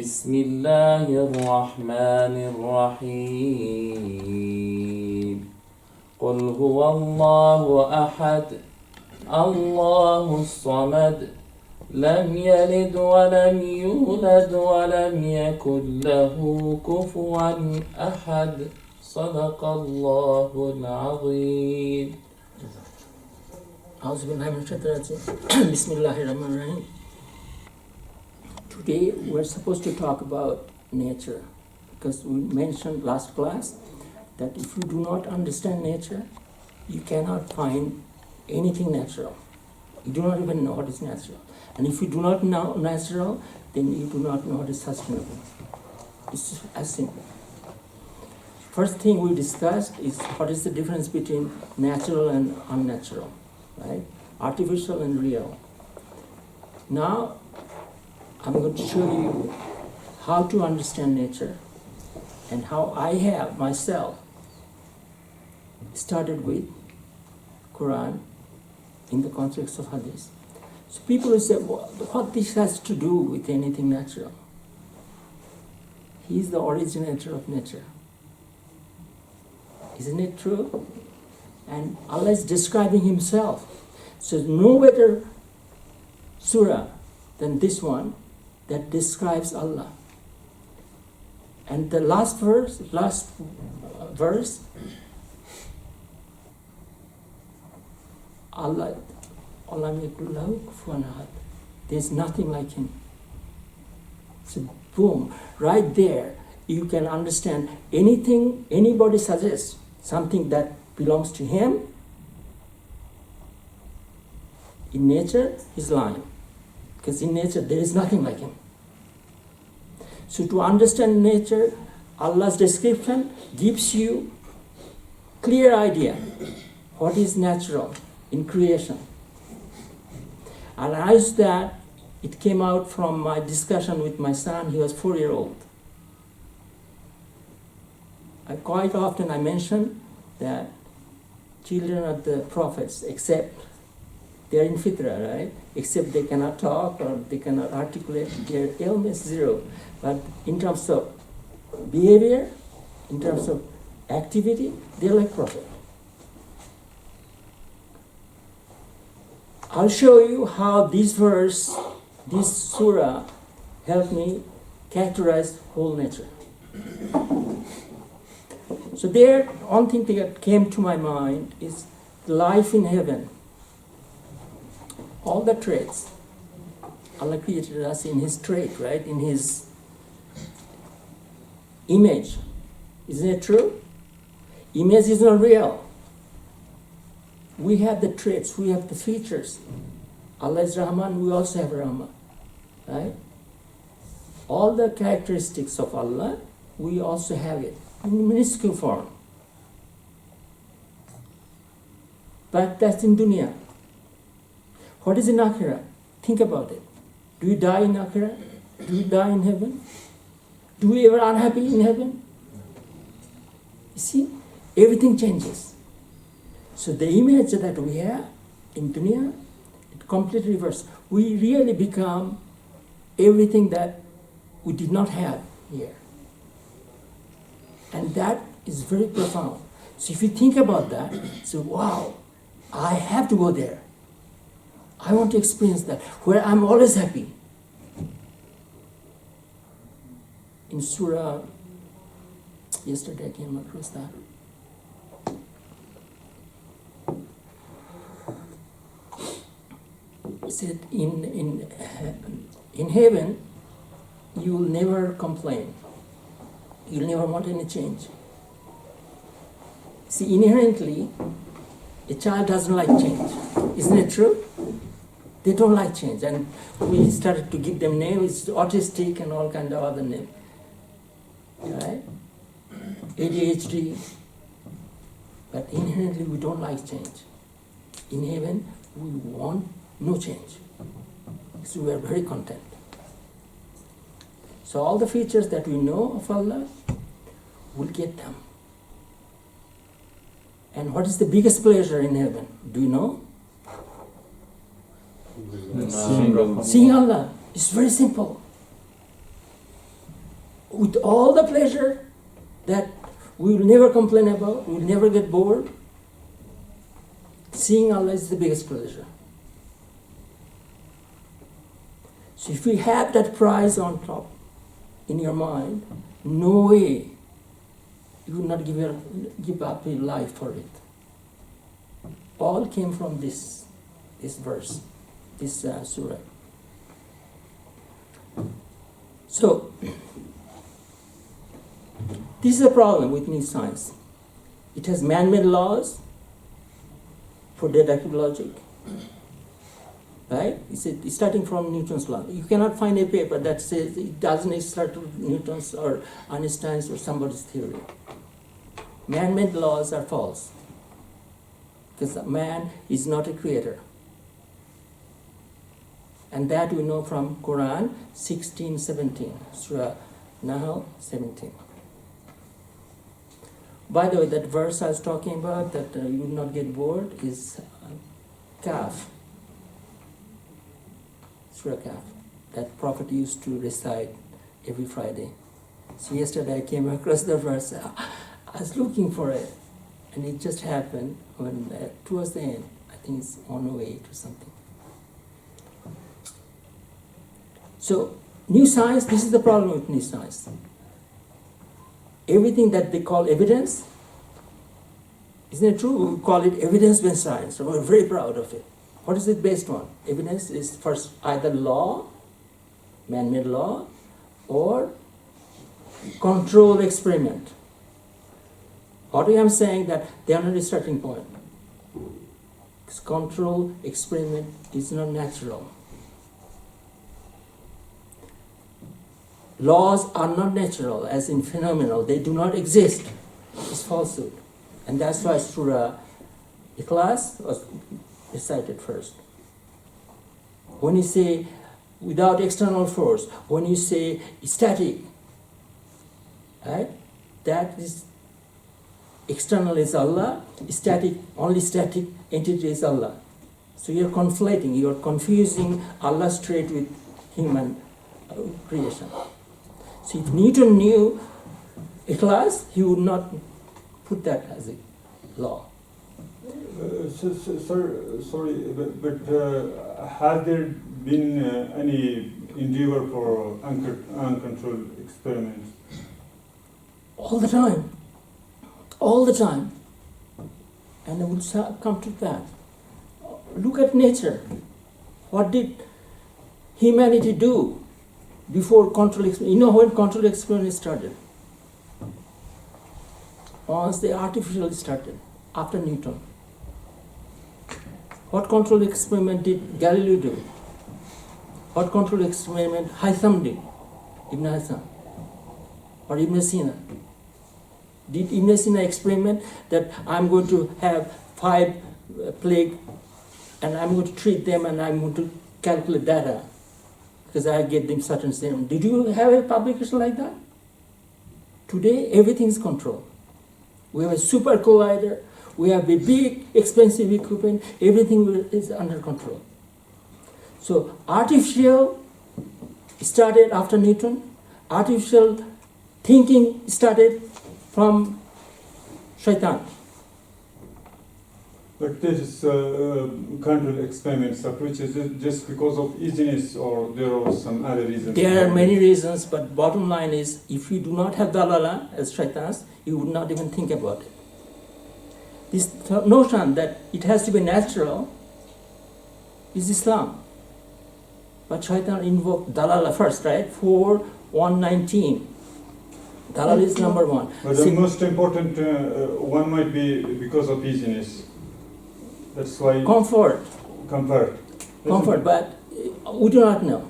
بسم الله الرحمن الرحيم قل هو الله أحد الله الصمد لم يلد ولم يولد ولم يكن له كفوا أحد صدق الله العظيم أعوذ بالله من الشيطان الرجيم بسم الله الرحمن الرحيم. Today we're supposed to talk about nature because we mentioned last class that if you do not understand nature, you cannot find anything natural. You do not even know what is natural. And if you do not know natural, then you do not know what is sustainable. It's as simple. First thing we discussed is what is the difference between natural and unnatural, right? Artificial and real. Now, I'm going to show you how to understand nature and how I have myself started with Quran in the context of Hadith. So people will say, well, what this has to do with anything natural? He is the originator of nature. Isn't it true? And Allah is describing himself. So no better surah than this one that describes Allah. And the last verse, Allah, there's nothing like him. So boom, right there, you can understand anything anybody suggests, something that belongs to him. In nature, he's lying. Because in nature, there is nothing like him. So to understand nature, Allah's description gives you clear idea what is natural in creation. And as that, it came out from my discussion with my son. He was 4-year-old. Quite often I mention that children of the prophets, except they are in fitra, right? Except they cannot talk or they cannot articulate, their illness zero. But in terms of behavior, in terms of activity, they're like prophet. I'll show you how this verse, this surah, helped me characterize whole nature. So there, one thing that came to my mind is life in heaven. All the traits. Allah created us in his trait, right? In his image. Isn't it true? Image is not real. We have the traits, we have the features. Allah is Rahman, we also have Rahman. Right? All the characteristics of Allah, we also have it in minuscule form. But that's in dunya. What is in Akhirah? Think about it. Do you die in Akhirah? Do you die in heaven? Do we ever unhappy in heaven? You see, everything changes. So the image that we have in dunya, it completely reverses. We really become everything that we did not have here. And that is very profound. So if you think about that, so wow, I have to go there. I want to experience that, where I'm always happy. In Surah, yesterday I came across that. It said, in heaven, you will never complain. You'll never want any change. See, inherently, a child doesn't like change. Isn't it true? They don't like change, and we started to give them names, autistic and all kind of other names, right? ADHD, but inherently we don't like change. In heaven, we want no change, so we are very content. So all the features that we know of Allah, we'll get them. And what is the biggest pleasure in heaven? Do you know? Seeing Allah. It's very simple. with all the pleasure that we will never complain about, we will never get bored. Seeing Allah is the biggest pleasure. So if you have that prize on top in your mind, no way you would not give up your life for it. All came from this verse, this surah. So, this is a problem with new science. It has man-made laws for deductive logic, right? It's starting from Newton's law. You cannot find a paper that says it doesn't start with Newton's or Einstein's or somebody's theory. Man-made laws are false because man is not a creator. And that we know from Quran 16:17, Surah Nahl 17. By the way, that verse I was talking about, that you will not get bored, is Kaf, Surah Kaf, that Prophet used to recite every Friday. So yesterday I came across the verse, I was looking for it, and it just happened when towards the end, I think it's 108 or something. So, new science, this is the problem with new science. Everything that they call evidence, isn't it true? We call it evidence-based science, so we're very proud of it. What is it based on? Evidence is first either law, man-made law, or controlled experiment. What I am saying that they are not a starting point. Because controlled experiment is not natural. Laws are not natural, as in phenomenal. They do not exist. It's falsehood. And that's why Surah Ikhlas was recited first. When you say without external force, when you say static, right? That is external is Allah, static, only static entity is Allah. So you're conflating, you're confusing Allah's trait with human creation. So if Newton knew Ikhlas, he would not put that as a law. Sorry, but has there been any endeavor for uncontrolled experiments? All the time. All the time. And I would come to that. Look at nature. What did humanity do before control experiment? You know when control experiment started? Once the artificial started, after Newton. What control experiment did Galileo do? What control experiment Haytham did? Ibn Haytham or Ibn Sina? Did Ibn Sina experiment that I'm going to have 5 plague and I'm going to treat them and I'm going to calculate data because I get them certain serum? Did you have a publication like that? Today everything is controlled. We have a super collider, we have a big expensive equipment, everything is under control. So artificial started after Newton, artificial thinking started from Shaitan. But this is controlled experiments, which is just because of easiness, or there are some other reasons? There are many reasons, but bottom line is, if you do not have Dalala as Shaitans, you would not even think about it. This notion that it has to be natural is Islam. But Shaitan invoked Dalala first, right? 4:119. Dalala is number one. But the most important one might be because of easiness. That's why Comfort, comfort. but we do not know.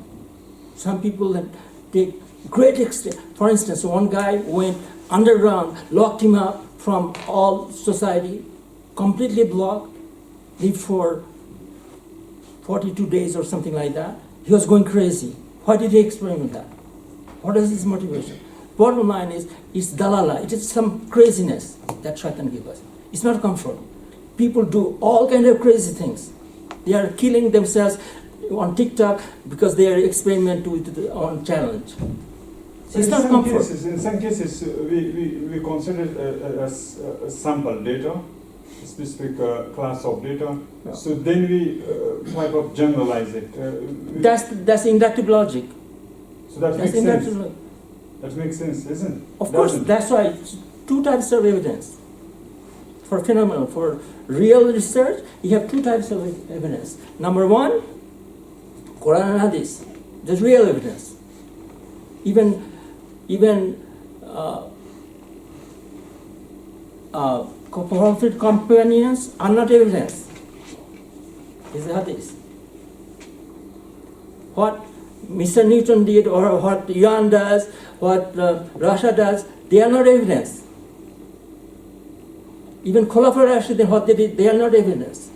Some people that take great extent. For instance, one guy went underground, locked him up from all society, completely blocked, lived for 42 days or something like that. He was going crazy. Why did he experiment that? What is his motivation? Bottom line is, it's dalala. It is some craziness that Shaitan gives us. It's not comfort. People do all kind of crazy things. They are killing themselves on TikTok because they are experimenting on challenge. It's not comfort. In some cases, we consider it as a sample data, a specific class of data. Yeah. So then we type of generalize it. That's inductive logic. So that That's makes inductive sense. logic. That makes sense, isn't it? Of course, Doesn't it? that's why it's two types of evidence. For phenomenon, for real research, you have two types of evidence. Number one, Quran and Hadith. There's real evidence. Even Prophet companions are not evidence. It's the Hadith. What Mr. Newton did, or what Yuan does, what Russia does, they are not evidence. Even Khulafa Rashidin, what they did, they are not evidence.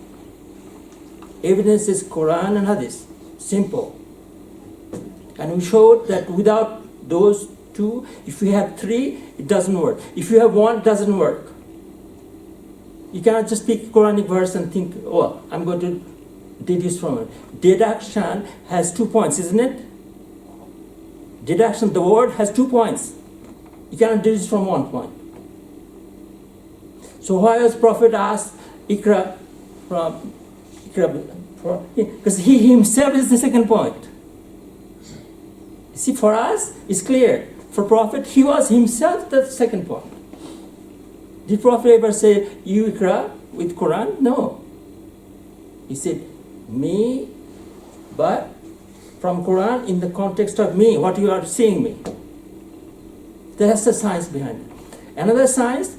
Evidence is Quran and Hadith. Simple. And we showed that without those two, if you have three, it doesn't work. If you have one, it doesn't work. You cannot just pick a Quranic verse and think, oh, I'm going to deduce from it. Deduction has 2 points, isn't it? Deduction, the word has 2 points. You cannot deduce from 1 point. So why was Prophet asked Ikra from because he himself is the second point. See, for us, it's clear. For Prophet, he was himself the second point. Did Prophet ever say, you Ikra with Quran? No. He said, me, but from Quran in the context of me, what you are seeing me. That's the science behind it. Another science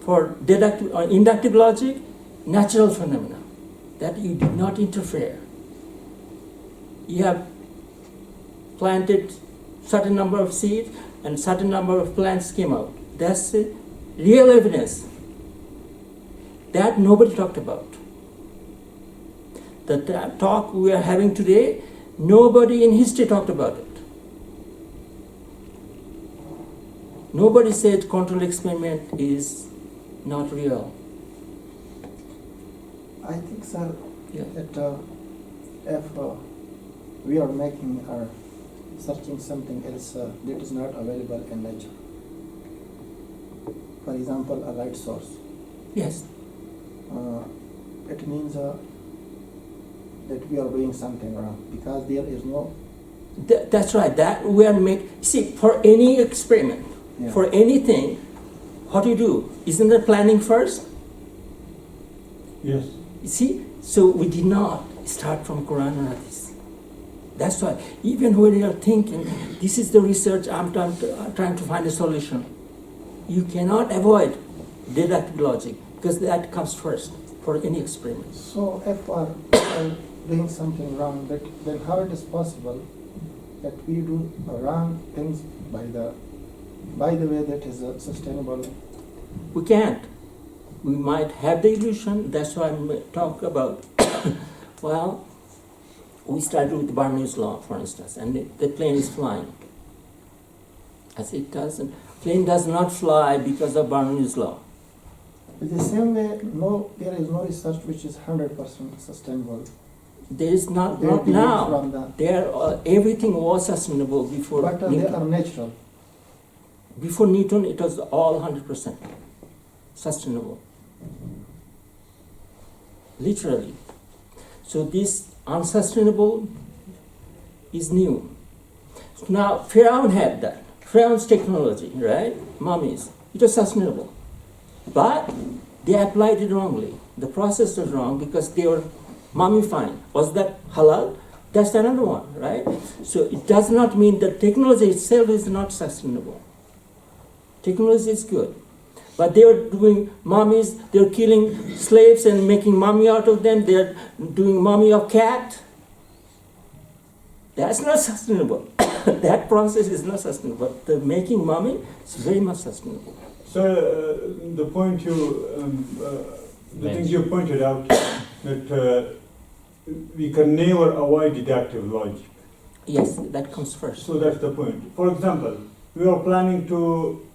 for deductive or inductive logic, natural phenomena, that you did not interfere. You have planted certain number of seeds and certain number of plants came out. That's the real evidence. That nobody talked about. The talk we are having today, nobody in history talked about it. Nobody said control experiment is not real. I think, sir, Yeah. that if we are making or searching something else that is not available in nature, for example, a light source, Yes. it means that we are doing something wrong because there is no. That's right. That we are see, for any experiment, Yeah. for anything, what do you do? Isn't there planning first? Yes. You see, so we did not start from Quran and Hadith. That's why, even when you are thinking, this is the research, I'm trying to find a solution, you cannot avoid deductive logic because that comes first for any experiment. So if we are doing something wrong, then how it is possible that we do wrong things by the way that is sustainable? We can't. We might have the illusion, that's why I'm talking about, well, we started with Barnew's law, for instance, and the plane is flying. As it doesn't, plane does not fly because of Barnew's law. In the same way, there is no research which is 100% sustainable. There is not They deviate now. from the- There, everything was sustainable before But they Newton. are natural. Before Newton, it was all 100% sustainable. Literally. So this unsustainable is new. Now, Pharaoh had that. Pharaoh's technology, right? Mummies. It was sustainable. But they applied it wrongly. The process was wrong because they were mummifying. Was that halal? That's another one, right? So it does not mean that technology itself is not sustainable. Technology is good. But they were doing mummies, they were killing slaves and making mummy out of them. They are doing mummy of cat. That's not sustainable. That process is not sustainable. But the making mummy is very much sustainable. So the point the thing you pointed out that we can never avoid deductive logic. Yes, that comes first. So that's the point. For example, we are planning to,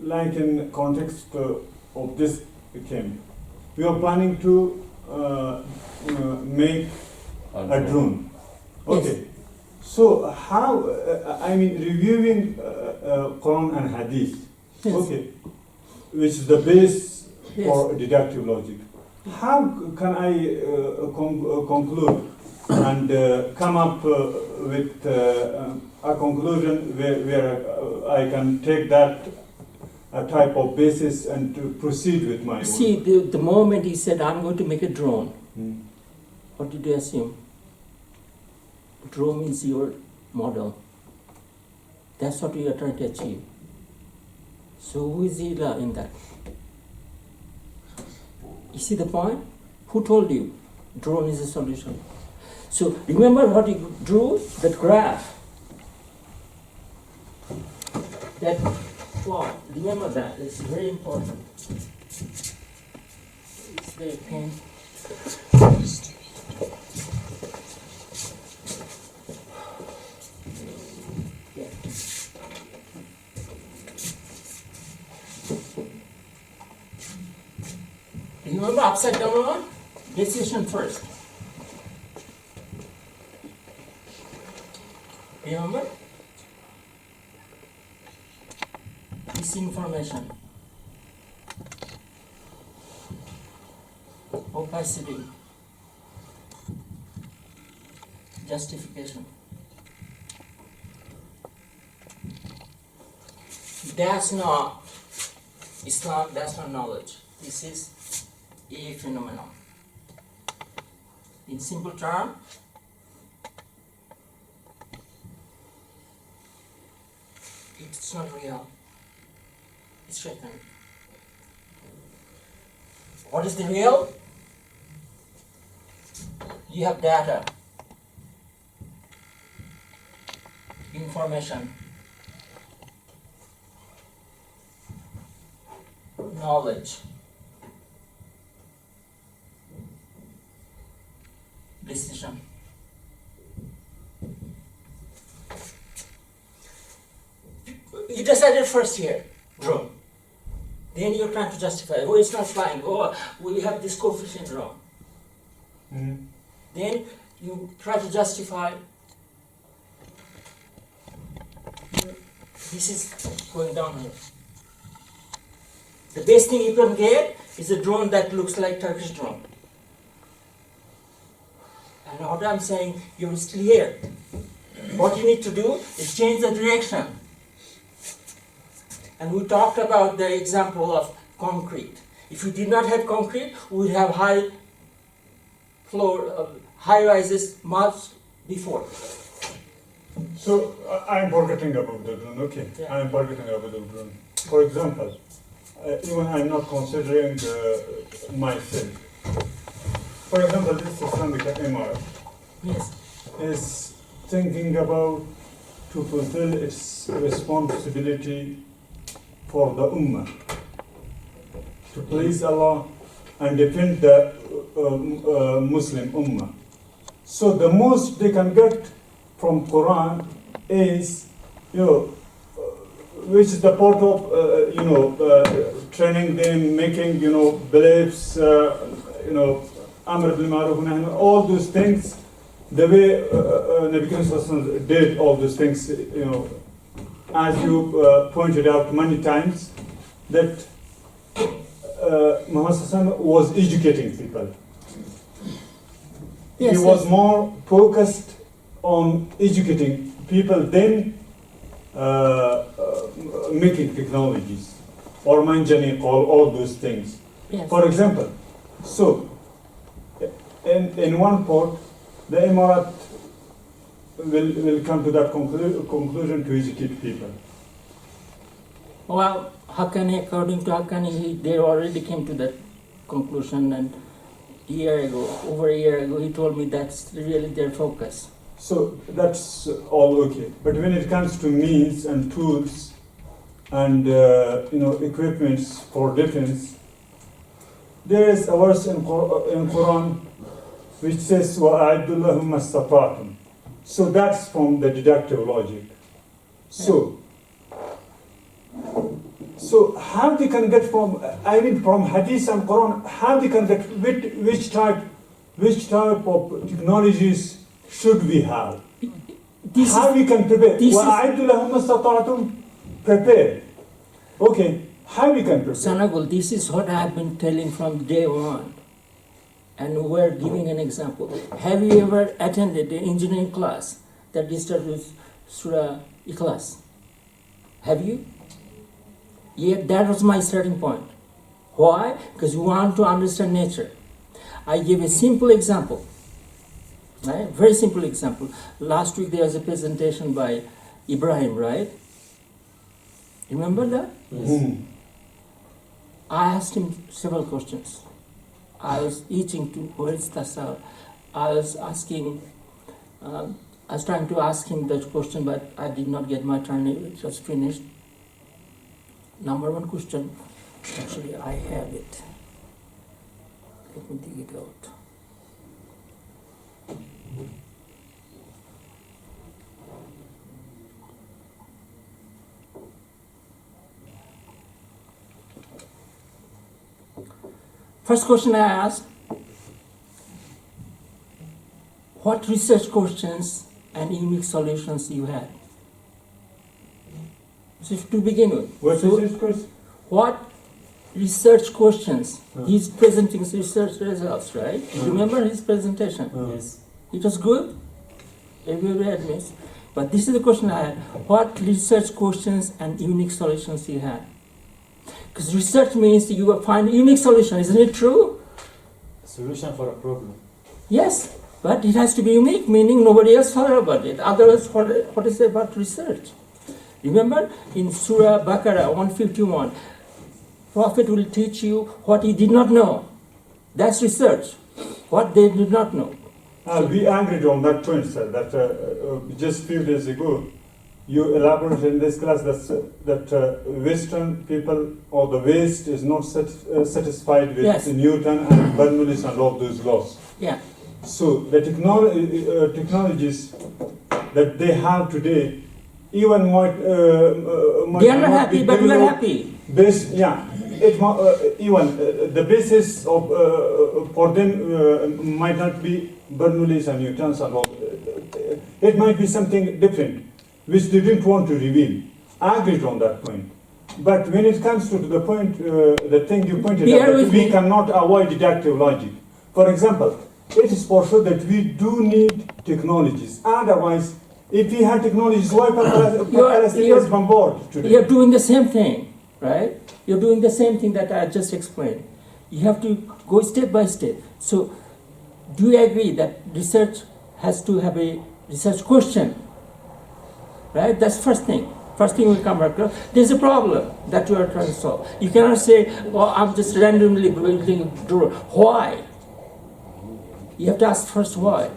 like in context of this camp, we are planning to make a drone. Okay. So how, I mean, reviewing Quran and Hadith, Yes. okay, which is the base Yes. for deductive logic. How can I conclude and come up with a conclusion where I can take that type of basis and to proceed with my See, work? the moment he said, I'm going to make a drone, Hmm. what did you assume? Drone is your model. That's what you are trying to achieve. So who is Ila in that? You see the point? Who told you drone is a solution? So remember what he drew? That graph. That plot. Remember that. It's very important. It's very pain. Yeah. Remember upside down one? Decision first. Remember? This information. Opacity. Justification. That's not Islam, that's not knowledge. This is a phenomenon. In simple term, it's not real. It's shaitan. What is the real? You have data, information, knowledge, decision. You decided first here, drone. Then you're trying to justify, oh, it's not flying, oh, we have this coefficient wrong. Hmm. Then you try to justify, this is going downhill. The best thing you can get is a drone that looks like Turkish drone. And what I'm saying, you're still here. What you need to do is change the direction. And we talked about the example of concrete. If we did not have concrete, we would have high floor, high rises much before. So I'm forgetting about the drone. Okay, Yeah. I'm forgetting about the drone. For example, even I'm not considering myself. For example, this Islamic Emirate Yes. is thinking about to fulfill its responsibility for the Ummah, to please Allah and defend the Muslim Ummah. So the most they can get from Quran is, which is the part of, training them, making, beliefs, Amr bil Ma'ruf, all those things, the way Nabi Karim Sallallahu Alaihi Wasallam did all those things, as you pointed out many times, that Muhammad Sallallahu Alaihi Wasallam was educating people. Yes, He was yes. more focused on educating people than making technologies or mentioning all those things. Yes. For example, so in one port, the Emirate will come to that conclusion to educate people. Well, Haqqani, according to Haqqani, they already came to that conclusion, and over a year ago, he told me that's really their focus. So that's all okay. But when it comes to means and tools and equipments for defense, there is a verse in Quran which says وَأَعِدُّ لَهُمْ مَا اسْتَطَعْتُمْ. So that's from the deductive logic. So how they can get from Hadith and Quran, how they can get which type of technologies should we have? this how is, we can prepare? this is- وَأَعِدُّ لَهُمْ مَا اسْتَطَعْتُمْ. Prepare. Okay, how we can prepare? Sanagul, this is what I have been telling from day one. And we're giving an example. Have you ever attended an engineering class that starts with Surah Ikhlas? Have you? Yeah, that was my starting point. Why? Because we want to understand nature. I give a simple example. Right? Very simple example. Last week there was a presentation by Ibrahim, right? Remember that? Hmm. I asked him several questions. I was eating to where is Tasawwur. I was asking, I was trying to ask him that question, but I did not get my turn. It was finished. Number one question, actually I have it. Let me dig it out. First question I asked, what research questions and unique solutions you had? So to begin with, What so is this question? what research questions? Hmm. He's presenting his research results, right? Remember his presentation? Yes. It was good. Everybody admits. But this is the question I had. What research questions and unique solutions you had? Because research means you will find a unique solution, isn't it true? Solution for a problem. Yes, but it has to be unique, meaning nobody else thought about it. Otherwise, what is it about research? Remember in Surah Baqarah 151, Prophet will teach you what he did not know. That's research. What they did not know. We agreed on that point, sir, that just few days ago, you elaborated in this class that Western people or the West is not satisfied with Yes. Newton and Bernoulli's and all those laws. Yeah. So the technologies that they have today, even might They are not not happy, be but we are developed happy. based, yeah, even the basis of for them might not be Bernoulli's and Newton's and all. It might be something different, which they didn't want to reveal. I agreed on that point. But when it comes to the point, the thing you pointed Bear out, that with we me. cannot avoid deductive logic. For example, it is for sure that we do need technologies. Otherwise, if we had technologies, why Palestine is bombarded today? You're doing the same thing, right? You're doing the same thing that I just explained. You have to go step by step. So, do you agree that research has to have a research question? Right? That's first thing. First thing will come across. There's a problem that you are trying to solve. You cannot say, "Oh, I'm just randomly building a door." Why? You have to ask first why.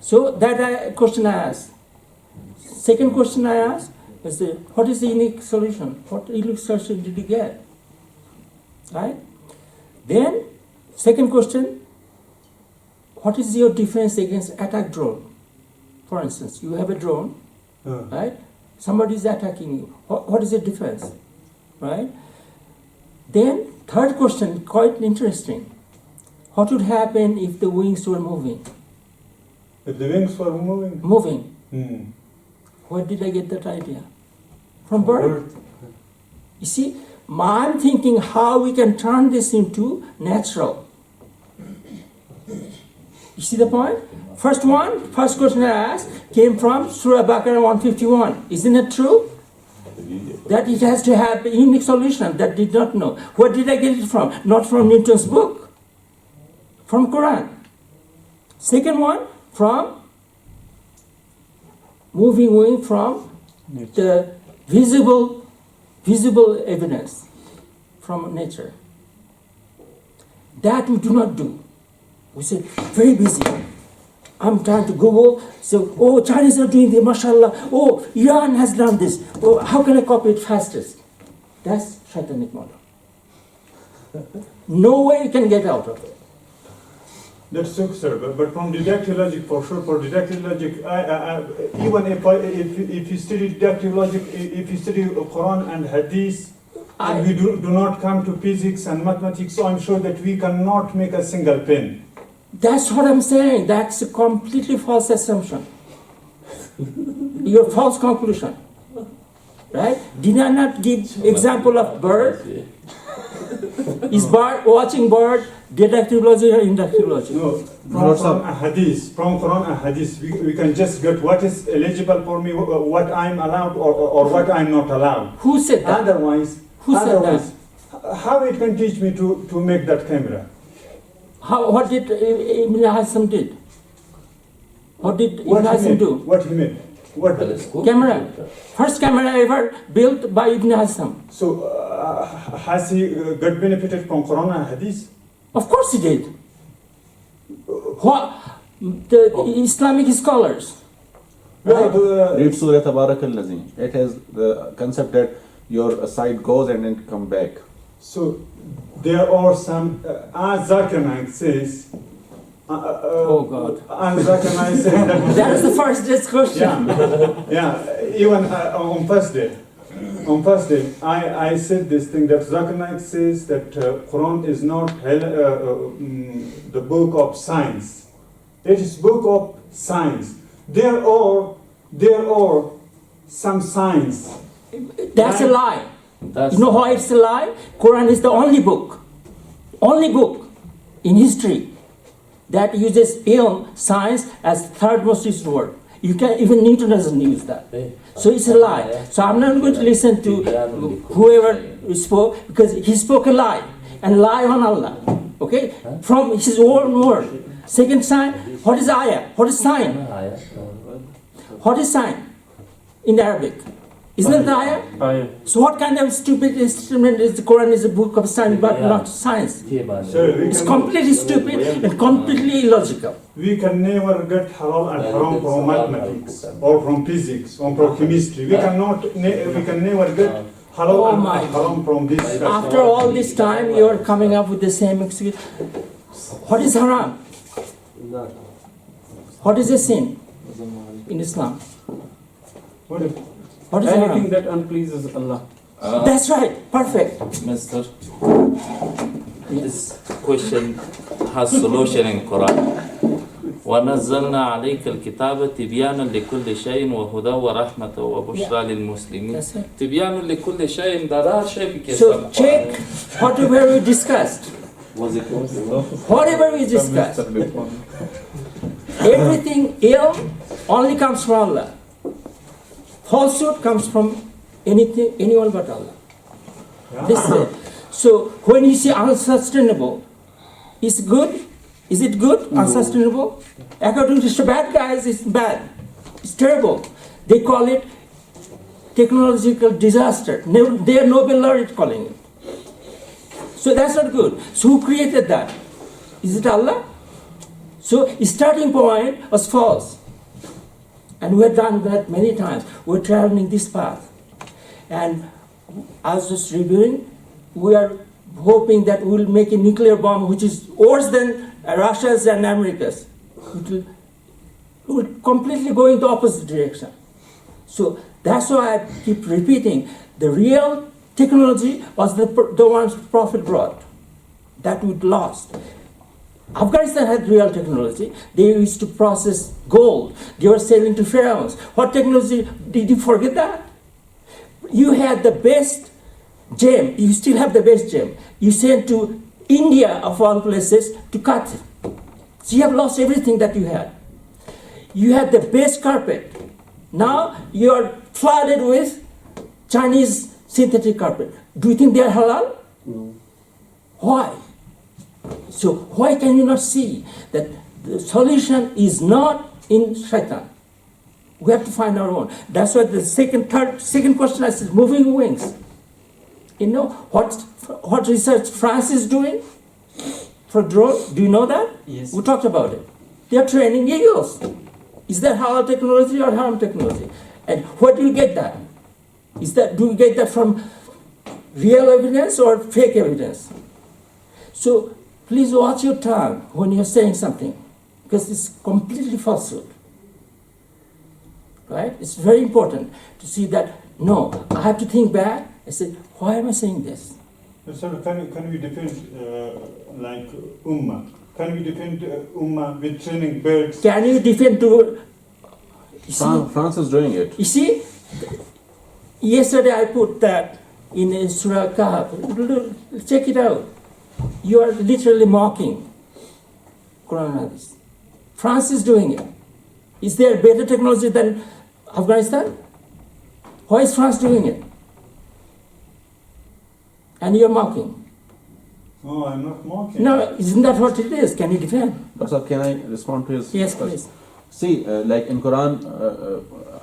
So that question I asked. Second question I asked is what is the unique solution? What unique solution did you get? Right? Then, second question, what is your defense against attack drone? For instance, you have a drone, right? Somebody is attacking you. What is your defense? Right? Then, third question, quite interesting. What would happen if the wings were moving? If the wings were moving, Moving. hmm. Where did I get that idea? From bird. You see, I'm thinking how we can turn this into natural. You see the point? First question I asked came from Surah Baqarah 151. Isn't it true? That it has to have a unique solution that did not know. Where did I get it from? Not from Newton's book. From Quran. Second one, from moving away from the visible evidence from nature. That we do not do. We say, very busy. I'm trying to Google, so, oh, Chinese are doing this, mashallah. Oh, Iran has done this. Oh, how can I copy it fastest? That's Shaitanic model. No way you can get out of it. That's so, sir. But from deductive logic, for sure, for deductive logic, even if you study deductive logic, if you study Quran and Hadith, and we do not come to physics and mathematics, so I'm sure that we cannot make a single pen. That's what I'm saying. That's a completely false assumption. Your false conclusion. Right? Did I not give example of bird? Is bird watching bird deductivology or inductivology? No, from Quran and Hadith, we can just get what is eligible for me, what I'm allowed or what I'm not allowed. Who said that? Otherwise, Who said that? How it can teach me to make that camera? What did Ibn Hazm did? What did Ibn What he Hazm made? do? What he made? What? Telescope? Camera. First camera ever built by Ibn Hazm. So has he got benefited from Quran and Hadith? Of course he did. What? The Islamic scholars. Right. Read Surah Tabarak al-Lazi. It has the concept that your sight goes and then come back. So there are some, as Zakir Naik says, Oh God. and Zakir Naik says that, That is the first discussion. even on first day, I said this thing that Zakir Naik says that Quran is not the book of science. It is book of science. There are some science. That's a lie. That's You know why it's a lie? Quran is the only book in history that uses ilm, science, as third most used word. You can even Newton doesn't use that. So it's a lie. So I'm not going to listen to whoever spoke because he spoke a lie and lie on Allah. Okay, from his own word. Second sign. What is ayah? What is sign? What is sign in Arabic? Isn't it ayah? So what kind of stupid instrument is the Quran? Is a book of science but not science? It's completely stupid and completely illogical. We can never get halal and haram from mathematics or from physics or from chemistry. We can never get halal Oh and my. haram from this. After all this time, you are coming up with the same excuse. What is haram? What is a sin in Islam? What if- What is Anything haram? that unpleases Allah. That's right. Perfect. Mister, this question has solution in Quran. وَنَزَّلْنَا عَلَيْكَ الْكِتَابَ تِبْيَانًا لِكُلِّ شَيْءٍ وَهُدًى وَرَحْمَةً وَبُشْرَى لِلْمُسْلِمِينَ. That's it. تِبْيَانًا لِكُلِّ شَيْءٍ دَرَار شَيْء في So check whatever we discussed. Whatever we discussed. Everything ill only comes from Allah. Falsehood comes from anyone but Allah. This is it. So when you say unsustainable, is good? Is it good? Unsustainable? According to bad guys, it's bad. It's terrible. They call it technological disaster. They are Nobel laureate calling it. So that's not good. So who created that? Is it Allah? So his starting point was false. And we have done that many times. We're traveling this path. And I was just reviewing, we are hoping that we'll make a nuclear bomb which is worse than Russia's and America's. It will completely go in the opposite direction. So that's why I keep repeating, the real technology was the ones Prophet brought. That we lost. Afghanistan had real technology. They used to process gold. They were selling to pharaohs. What technology? Did you forget that? You had the best gem. You still have the best gem. You sent to India, of all places, to cut it. So you have lost everything that you had. You had the best carpet. Now you are flooded with Chinese synthetic carpet. Do you think they are halal? No. Why? So why can you not see that the solution is not in shaitan? We have to find our own. That's why the second question I said, moving wings. You know what research France is doing for drone? Do you know that? Yes. We talked about it. They are training eagles. Is that halal technology or haram technology? And where do you get that? Do you get that from real evidence or fake evidence? So please watch your tongue when you're saying something, because it's completely falsehood. Right? It's very important to see that, no, I have to think back. I said, why am I saying this? So can we defend like Ummah? Can we defend Ummah with training birds? Can you defend You see, France is doing it. you see, yesterday I put that in Surah Kahf. Check it out. You are literally mocking Quran and Hadith. France is doing it. Is there better technology than Afghanistan? Why is France doing it? And you're mocking. No, I'm not mocking. No, isn't that what it is? Can you defend? Dr. Can I respond to his Yes, question? please. See, like in Quran,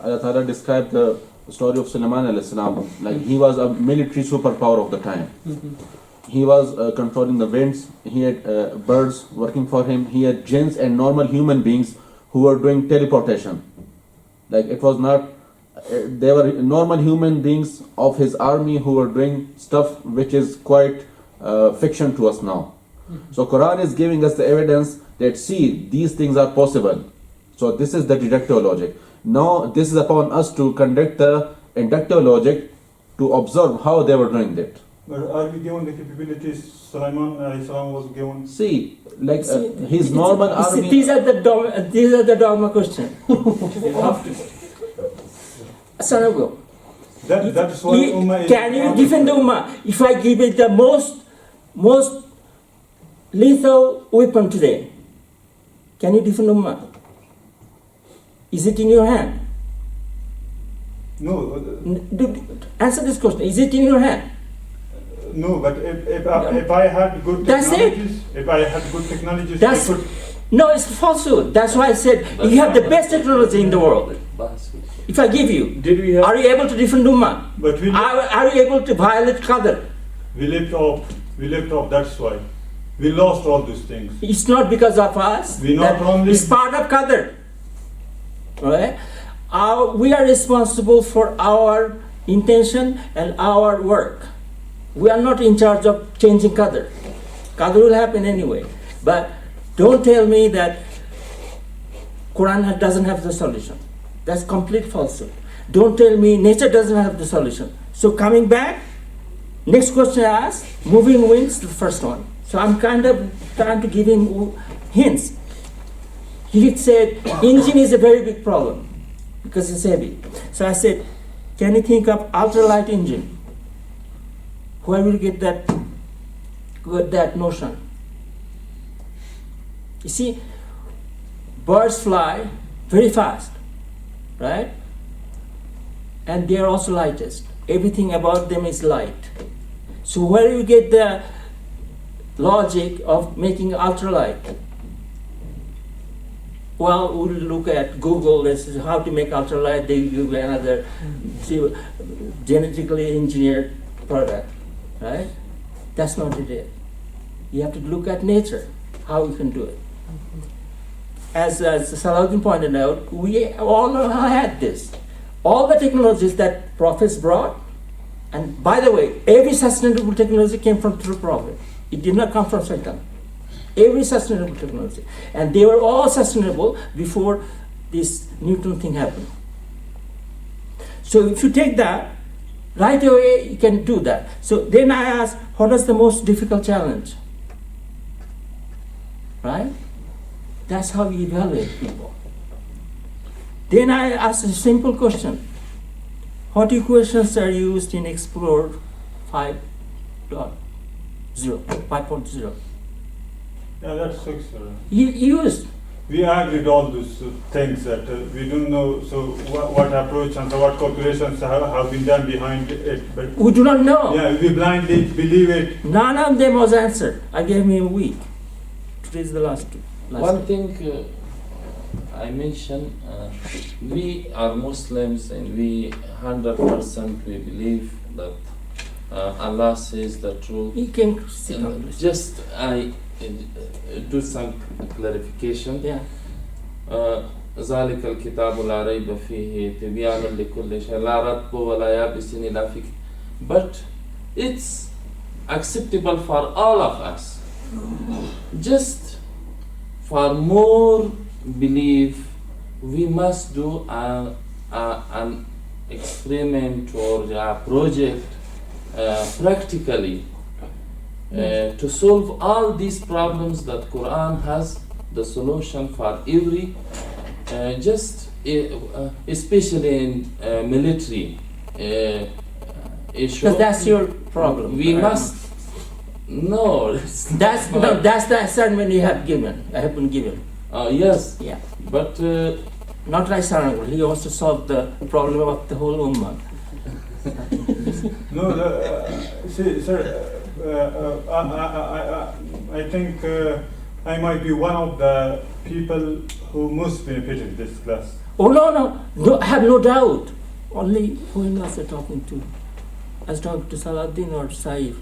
Allah Ta'ala described the story of Sulaiman alayhi salam. Like he was a military superpower of the time. He was controlling the winds. He had birds working for him. He had jinns and normal human beings who were doing teleportation. Like it was not, they were normal human beings of his army who were doing stuff which is quite fiction to us now. So Quran is giving us the evidence that see, these things are possible. So this is the deductive logic. Now this is upon us to conduct the inductive logic to observe how they were doing that. But are we given the capabilities Sulaiman alayhi salam was given? See, like See, his normal you see, army. these are the dogma questions. Sanabul. That's why Ummah is. Can you defend the Ummah? If I give it the most lethal weapon today, can you defend Ummah? Is it in your hand? No, Answer this question. Is it in your hand? no, but if I had good That's it. technologies, if I had good technologies, That's I could. no, it's falsehood. That's why I said you have the best technology in the world. If I give you, Did we have? are you able to defend Ummah? But Are you able to violate Qadr? we left off. That's why we lost all these things. It's not because of us. We not that only- It's part of Qadr. Right? We are responsible for our intention and our work. We are not in charge of changing Qadr. Qadr will happen anyway. But don't tell me that Quran doesn't have the solution. That's complete falsehood. Don't tell me nature doesn't have the solution. So coming back, next question I asked, moving winds, the first one. So I'm kind of trying to give him hints. He said engine is a very big problem because it's heavy. So I said, can you think of ultralight engine? Where will you get that notion? You see, birds fly very fast, right? And they are also lightest. Everything about them is light. So where do you get the logic of making ultralight? Well, we'll look at Google. This is how to make ultralight. They give another genetically engineered product, right? That's not it. You have to look at nature, how we can do it. As Salahuddin pointed out, we all had this. All the technologies that prophets brought, and by the way, every sustainable technology came from true prophet. It did not come from Shaitan. Every sustainable technology. And they were all sustainable before this Newton thing happened. So if you take that, right away you can do that. So then I asked, what is the most difficult challenge? Right? That's how we evaluate people. Then I asked a simple question. What equations are used in Explore 5.0? Yeah, that's six. Used. We agreed all these things that we don't know. So what approach and what calculations have been done behind it. But We do not know. yeah, we blindly believe it. None of them was answered. I gave me a week. Today is the last two. One thing I mentioned, we are Muslims and we 100% we believe that Allah says the truth. You can sit on this. Just I do some clarification. Yeah. ذلك الكتاب لا ريب فيه تبيان لكل شيء لا رطب ولا يابس إلا فيه. But it's acceptable for all of us. Just for more belief, we must do an experiment or a project practically to solve all these problems that Quran has the solution for every. Just especially in military issue. Because that's your problem. We right? must. No, it's That's not. no, that's the assignment you have given. I have been given. Yes, Yeah. but Not Rai Sarangul. He wants to solve the problem of the whole ummah. No, see, sir, I think I might be one of the people who most benefited this class. Oh no, I have no doubt. Only who else are talking to? I was talking to Salahuddin or Saif.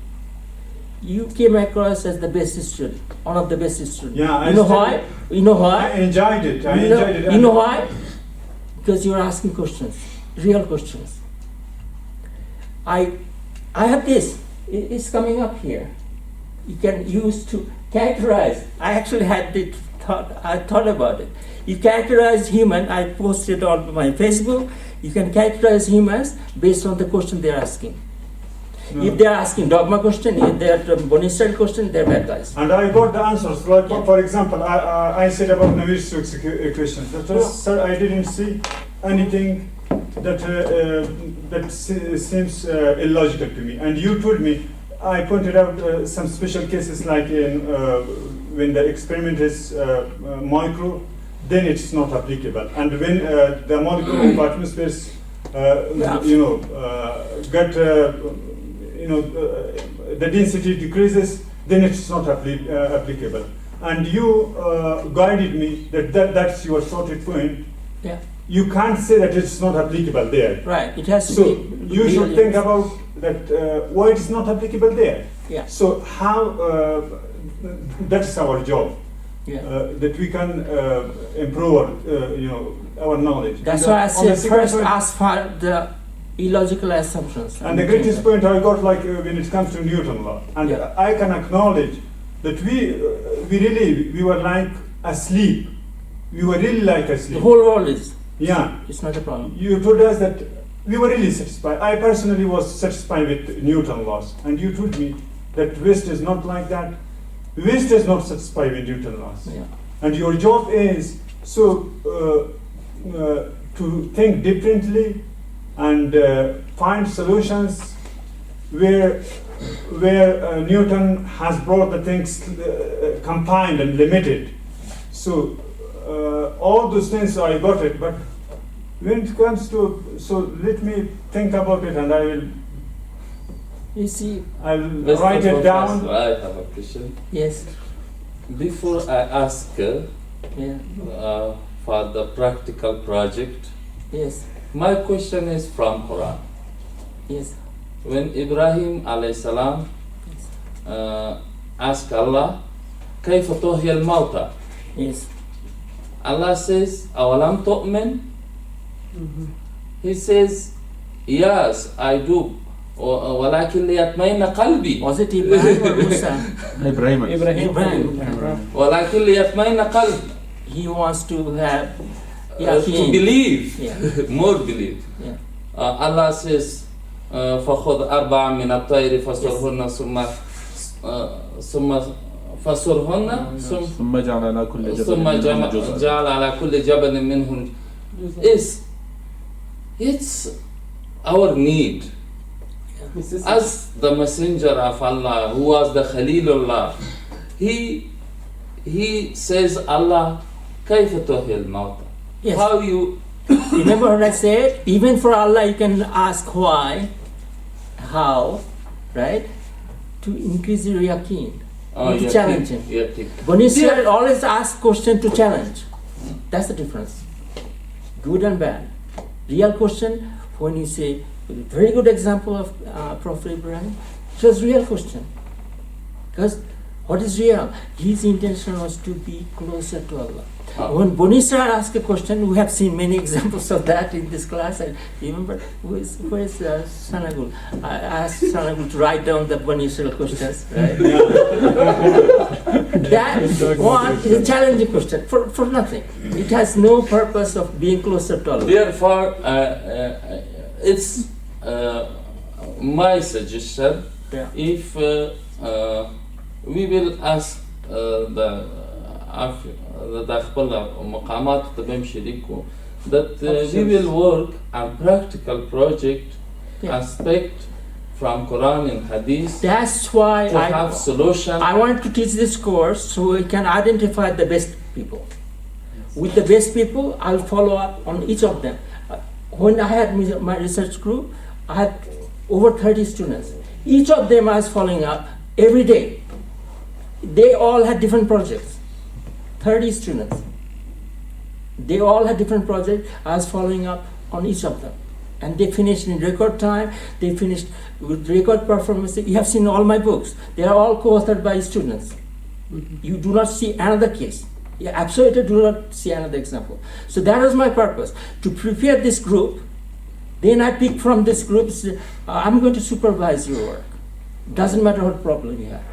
You came across as the best student, one of the best students. Yeah, I you know still- why? You know I why? enjoyed it. I You know, enjoyed it. you know why? Because you are asking questions, real questions. I have this. It's coming up here. You can use to characterize. I actually had the thought. I thought about it. You characterize human. I posted on my Facebook. You can characterize humans based on the question they are asking. No. If they are asking dogma question, if they are Bani Israel question, they're bad guys. And I got the answers. Like, for example, I said about Navier-Stokes equations. That was, sir, I didn't see anything that seems illogical to me. And you told me, I pointed out some special cases like in when the experiment is micro, then it's not applicable. And when the molecule of atmospheres, get the density decreases, then it's not applicable. And you guided me that's your sorted point. Yeah, You can't say that it's not applicable there. right. It has to So be. you should really- think about that why it's not applicable there. Yeah, So how that's our job, yeah. that we can improve our knowledge. That's And why I on the said second first point- ask for the illogical assumptions. And the greatest point I got, like when it comes to Newton law, and Yeah. I can acknowledge that we were like asleep. We were really like The asleep. whole world is. Yeah. It's not a problem. You told us that we were really satisfied. I personally was satisfied with Newton laws, and you told me that West is not like that. West is not satisfied with Newton laws, Yeah. and your job is to think differently and find solutions where Newton has brought the things combined and limited. So all those things I got it, but when it comes to, so let me think about it, and You see, I'll Mr. write it Professor, down. I have a question. yes, Before I ask yeah, for the practical project, yes, my question is from Quran. yes, When Ibrahim alayhi salam asked Allah, كيف تحيي الموتى? yes. Allah says, أولم تؤمن? He says, yes, I do. ولكن ليطمئن قلبي. Was it Ibrahim or Musa? Ibrahim. Ibrahim. ولكن ليطمئن قلبي. He wants to have To yaqeen. believe, Yeah. more believe. Yeah. Allah says, فخذ أربع من الطير فصرهن ثم فصرهن ثم جعل على كل جبل ثم منهن جزءا. جعل على كل جبل منهن. It's our need. As the messenger of Allah, who was the Khalilullah, he says, Allah, كيف تحيي الموتى? Yes. How you Remember what I said? Even for Allah, you can ask why, how, right? To increase your yaqeen. To challenge him. Bani Israel always ask question to challenge. That's the difference. Good and bad. Real question, when you say, very good example of Prophet Ibrahim, it was real question. Because what is real? His intention was to be closer to Allah. When Bani Israel asked a question, we have seen many examples of that in this class. And remember, where is Sanagul? I asked Sanagul to write down the Bani Israel questions. Right? That one is a challenging question for nothing. It has no purpose of being closer to Allah. Therefore, it's my suggestion. Yeah. If we will ask the خپل مقامات ته به شریکو that we Options. will work on practical project Yeah. aspect from Quran and Hadith That's why to have solution. I want to teach this course so we can identify the best people. With the best people, I'll follow up on each of them. When I had my research group, I had over 30 students. Each of them I was following up every day. They all had different projects. 30 students. They all had different projects. I was following up on each of them. And they finished in record time. They finished with record performance. You have seen all my books. They are all co-authored by students. You do not see another case. You absolutely do not see another example. So that was my purpose, to prepare this group. Then I pick from this group, I'm going to supervise your work. Doesn't matter what problem you have.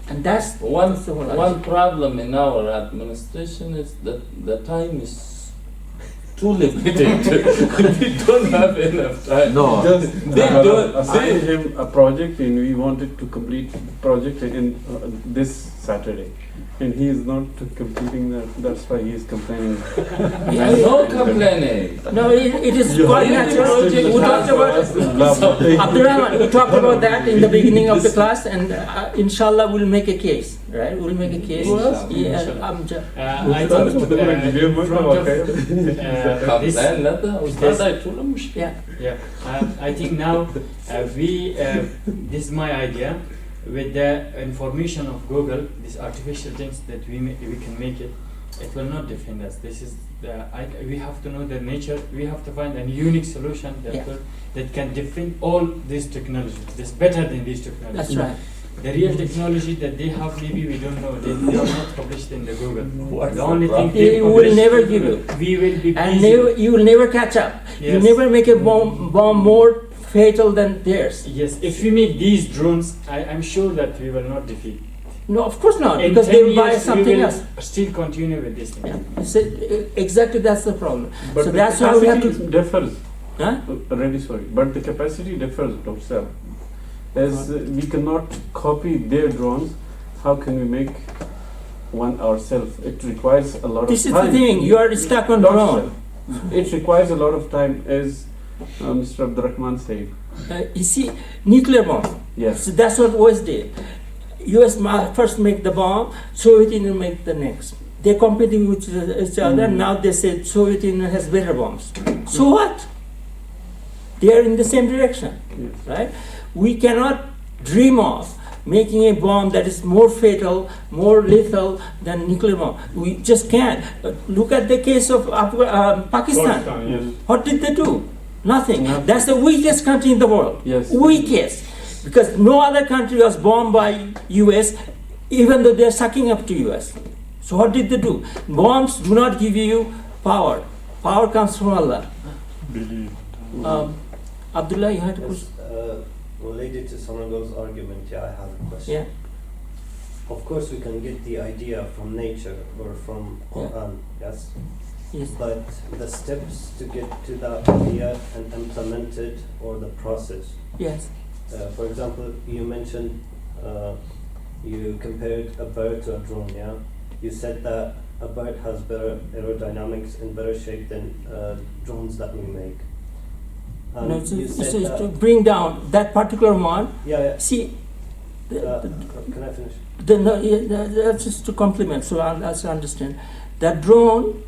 And that's the whole One problem in our administration is that the time is too limited. We don't have enough time. No. They don't. Assigned him a project and we wanted to complete the project in this Saturday. And he is not completing that, that's why he is complaining. No complaining. No, it is quite natural. We talked about Abdurrahman, we talked about that in the beginning of the class, and inshallah we'll make a case, right? We'll make a case. Yeah, I think Complain, لا ده أستاذ هيطول مش. yeah. I think now this is my idea. With the information of Google, these artificial things that we can make it, it will not defend us. This is we have to know the nature. We have to find a unique solution that can defend all these technologies. That's better than these technologies. That's right. The real technology that they have, maybe we don't know. They are not published in the Google. The only thing They will publish, never give you. we will be And busy. you will never catch up. You Yes. never make a bomb more fatal than theirs. Yes, if we make these drones, I'm sure that we will not defeat. No, of course not, In because 10 they will buy years, something we will else. still continue with this thing. Yeah. So, exactly that's the problem. But So the that's why we have capacity to. differs. Huh? Really sorry, but the capacity differs, Dr. Sir. As we cannot copy their drones, how can we make one ourselves? It requires a lot This of is time. the thing. You are stuck on Dr. drone. Sir, it requires a lot of time, as Mr. Abdurrahman said. You see, nuclear bomb. Yes. So that's what US did. US first make the bomb, Soviet Union make the next. They're competing with each other. Now they say Soviet Union has better bombs. So what? They are in the same direction, Yes. right? We cannot dream of making a bomb that is more fatal, more lethal than nuclear bomb. We just can't. Look at the case of Pakistan. Yes. What did they do? Nothing. Nothing. That's the weakest country in the world. Yes. Weakest. Because no other country was bombed by US, even though they're sucking up to US. So what did they do? Bombs do not give you power. Power comes from Allah. Abdullah, you had a question? Related to Sonagol's argument, I have a question. Yeah. Of course, we can get the idea from nature or from Quran, yes? Yes. But the steps to get to that idea and implement it, or the process. Yes. For example, you mentioned you compared a bird to a drone, yeah? You said that a bird has better aerodynamics and better shape than drones that we make. And No, you so said that, to bring down that particular one, yeah, see, can I finish? that's just to compliment, so I'll understand. That drone,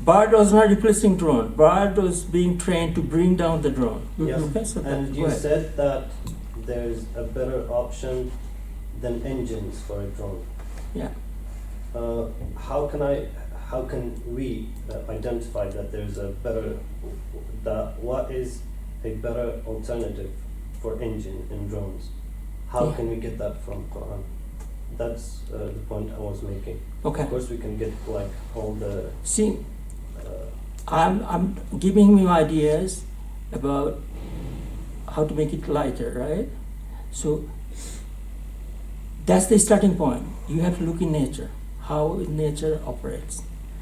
bird was not replacing drone. Bird was being trained to bring down the drone. Yes. Okay, so And go you ahead. said that there's a better option than engines for a drone. Yeah. How can we identify that there's a better, what is a better alternative for engine in drones? How Yeah. can we get that from Quran? That's the point I was making. Okay. Of course, we can get like all the. See, I'm giving you ideas about how to make it lighter, right? So that's the starting point. You have to look in nature, how nature operates.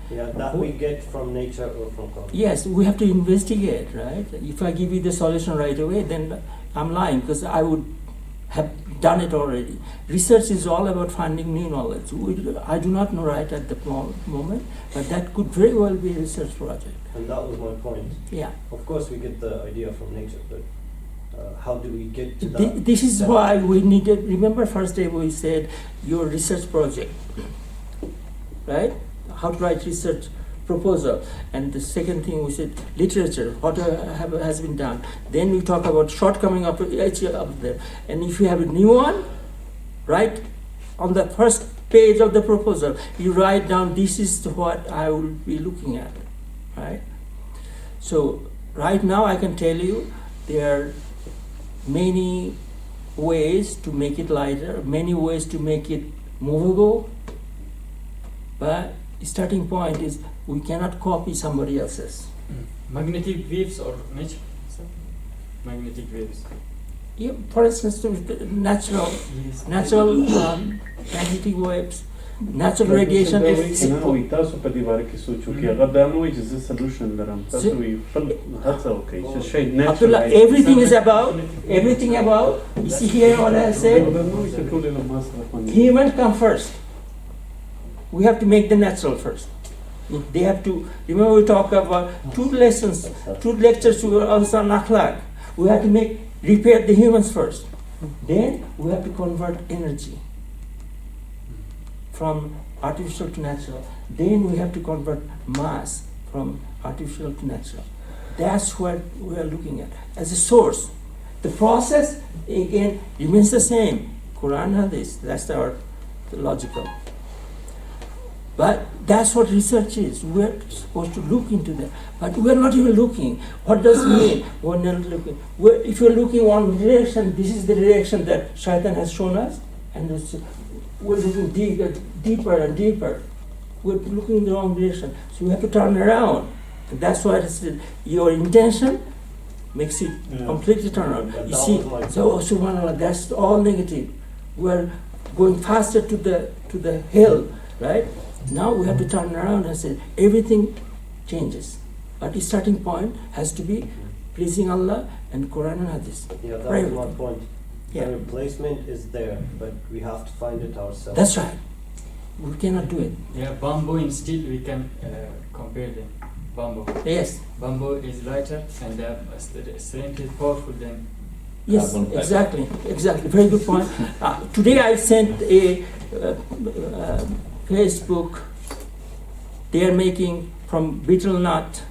Yeah, that we get from nature or from Quran. Yes, we have to investigate, right? If I give you the solution right away, then I'm lying, because I would have done it already. Research is all about finding new knowledge. I do not know right at the moment, but that could very well be a research project. And that was my point. Yeah. Of course, we get the idea from nature, but how do we get to that? This is why we needed, remember first day we said your research project, right? How to write research proposal. And the second thing we said literature, what has been done. Then we talk about shortcoming of each of them. And if you have a new one, right, on the first page of the proposal, you write down this is what I will be looking at, right? So right now I can tell you there are many ways to make it lighter, many ways to make it movable, but starting point is we cannot copy somebody else's. Magnetic waves or nature? So, magnetic waves. Yeah, for instance, natural magnetic waves, natural radiation. وي تاسو په دې باره کې سوچو کې هغه دا نه وایي چې زه سلوشن لرم تاسو وی خپل هڅه وکړئ چې شی Abdullah, everything about, you see here what I said, human come first. We have to make the natural first. They have to, remember we talk about two lectures we were also on akhlaq. We have to repair the humans first. Then we have to convert energy from artificial to natural. Then we have to convert mass from artificial to natural. That's what we are looking at as a source. The process again remains the same. Quran Hadith, that's the logical. But that's what research is. We're supposed to look into that. But we're not even looking. What does it mean? We're not looking. If you're looking one direction, this is the direction that Shaitan has shown us. And we're looking deeper and deeper. We're looking in the wrong direction. So we have to turn around. And that's why your intention makes it completely turn around. You see, so subhanAllah, that's all negative. We're going faster to the hill, right? Now we have to turn around and say everything changes. But the starting point has to be pleasing Allah and Quran and Hadith. Yeah, that Right. was my point. Yeah. The replacement is there, but we have to find it ourselves. That's right. We cannot do it. Yeah, bamboo and steel, we can compare them. Bamboo. Yes. Bamboo is lighter and the strength is powerful than. Yes, Carbon fiber. exactly. Very good point. Today I sent a Facebook. They are making from betel nut